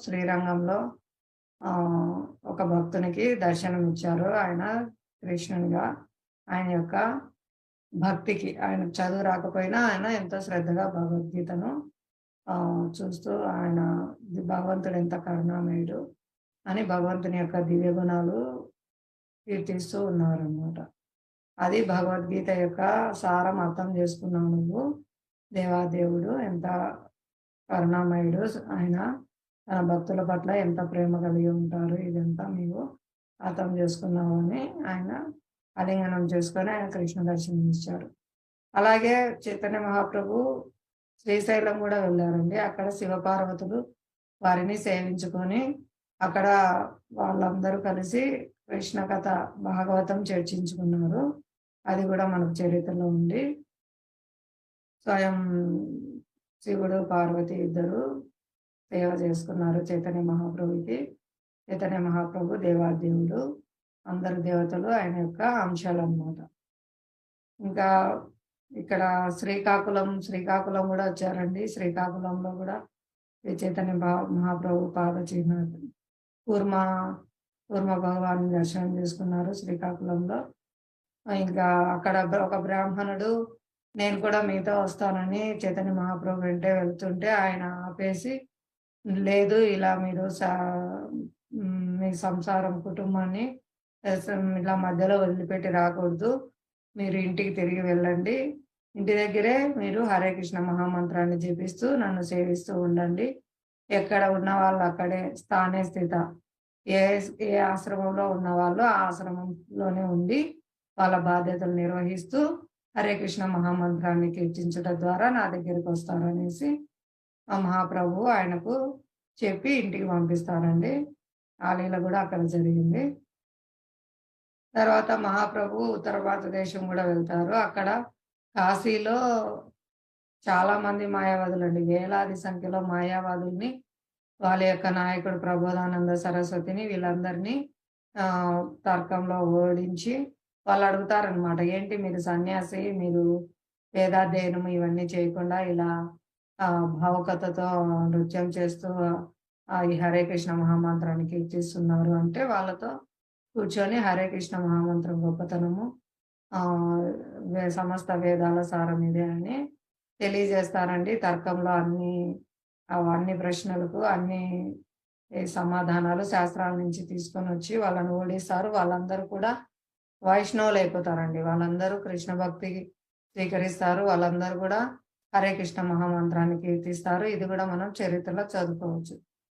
శ్రీరంగంలో ఒక భక్తునికి దర్శనమిచ్చారు. ఆయన కృష్ణునిగా. ఆయన యొక్క భక్తికి ఆయనకు చదువు రాకపోయినా ఆయన ఎంతో శ్రద్ధగా భగవద్గీతను చూస్తూ ఆయన భగవంతుడు ఎంత కరుణామయుడు అని భగవంతుని యొక్క దివ్య గుణాలు కీర్తిస్తూ ఉన్నారనమాట. అది భగవద్గీత యొక్క సారం అర్థం చేసుకున్నావు నువ్వు. దేవాదేవుడు ఎంత కరుణామయుడు. ఆయన తన భక్తుల పట్ల ఎంత ప్రేమ కలిగి ఉంటారు. ఇదంతా నీవు అర్థం చేసుకున్నావు అని ఆయన ఆలింగనం చేసుకొని ఆయన కృష్ణ దర్శనం ఇచ్చారు. అలాగే చైతన్య మహాప్రభు శ్రీశైలం కూడా వెళ్ళారండి. అక్కడ శివపార్వతులు వారిని సేవించుకొని అక్కడ వాళ్ళందరూ కలిసి కృష్ణ కథ భాగవతం చర్చించుకున్నారు. అది కూడా మనకు చరిత్రలో ఉంది. స్వయం శివుడు పార్వతి ఇద్దరు సేవ చేసుకున్నారు చైతన్య మహాప్రభుకి. చైతన్య మహాప్రభు దేవాదేవుడు, అందరు దేవతలు ఆయన యొక్క అంశాలు అన్నమాట. ఇంకా ఇక్కడ శ్రీకాకుళం కూడా వచ్చారండి. శ్రీకాకుళంలో కూడా ఈ చైతన్య మహాప్రభు పాద చిహ్న కూర్మ భగవాన్ దర్శనం చేసుకున్నారు శ్రీకాకుళంలో. ఇంకా అక్కడ ఒక బ్రాహ్మణుడు నేను కూడా మీతో వస్తానని చైతన్య మహాప్రభు వెంటే వెళ్తుంటే ఆయన ఆపేసి, లేదు ఇలా మీరు మీ సంసారం కుటుంబాన్ని ఇలా మధ్యలో వదిలిపెట్టి రాకూడదు. మీరు ఇంటికి తిరిగి వెళ్ళండి. ఇంటి దగ్గరే మీరు హరే కృష్ణ మహామంత్రాన్ని జపిస్తూ నన్ను సేవిస్తూ ఉండండి. ఎక్కడ ఉన్న వాళ్ళు అక్కడే స్థానే స్థిత. ఏ ఆశ్రమంలో ఉన్న వాళ్ళు ఆ ఆశ్రమంలోనే ఉండి వాళ్ళ బాధ్యతలు నిర్వహిస్తూ హరే కృష్ణ మహామంత్రాన్ని కీర్తించడం ద్వారా నా దగ్గరికి వస్తారనేసి ఆ మహాప్రభు ఆయనకు చెప్పి ఇంటికి పంపిస్తారండి. ఆ లీల కూడా అక్కడ జరిగింది. తర్వాత మహాప్రభు ఉత్తర భారతదేశం కూడా వెళ్తారు. అక్కడ కాశీలో చాలా మంది మాయావాదులండి, వేలాది సంఖ్యలో మాయావాదుల్ని వాళ్ళ యొక్క నాయకుడు ప్రబోధానంద సరస్వతిని వీళ్ళందరినీ తర్కంలో ఓడించి వాళ్ళు అడుగుతారనమాట, ఏంటి మీరు సన్యాసి, మీరు వేదాధ్యయనం ఇవన్నీ చేయకుండా ఇలా భావుకతతో నృత్యం చేస్తూ ఈ హరే కృష్ణ మహామంత్రాన్ని కీర్తిస్తున్నారు అంటే వాళ్ళతో కూర్చొని హరే కృష్ణ మహామంత్రం గొప్పతనము సమస్త వేదాల సారం ఇదే అని తెలియజేస్తారండి. తర్కంలో అన్ని ప్రశ్నలకు అన్ని సమాధానాలు శాస్త్రాల నుంచి తీసుకొని వచ్చి వాళ్ళని ఓడిస్తారు. వాళ్ళందరూ కూడా వైష్ణవులు అయిపోతారండి. వాళ్ళందరూ కృష్ణ భక్తికి స్వీకరిస్తారు. వాళ్ళందరూ కూడా హరే కృష్ణ మహామంత్రాన్ని కీర్తిస్తారు. ఇది కూడా మనం చరిత్రలో చదువుకోవచ్చు.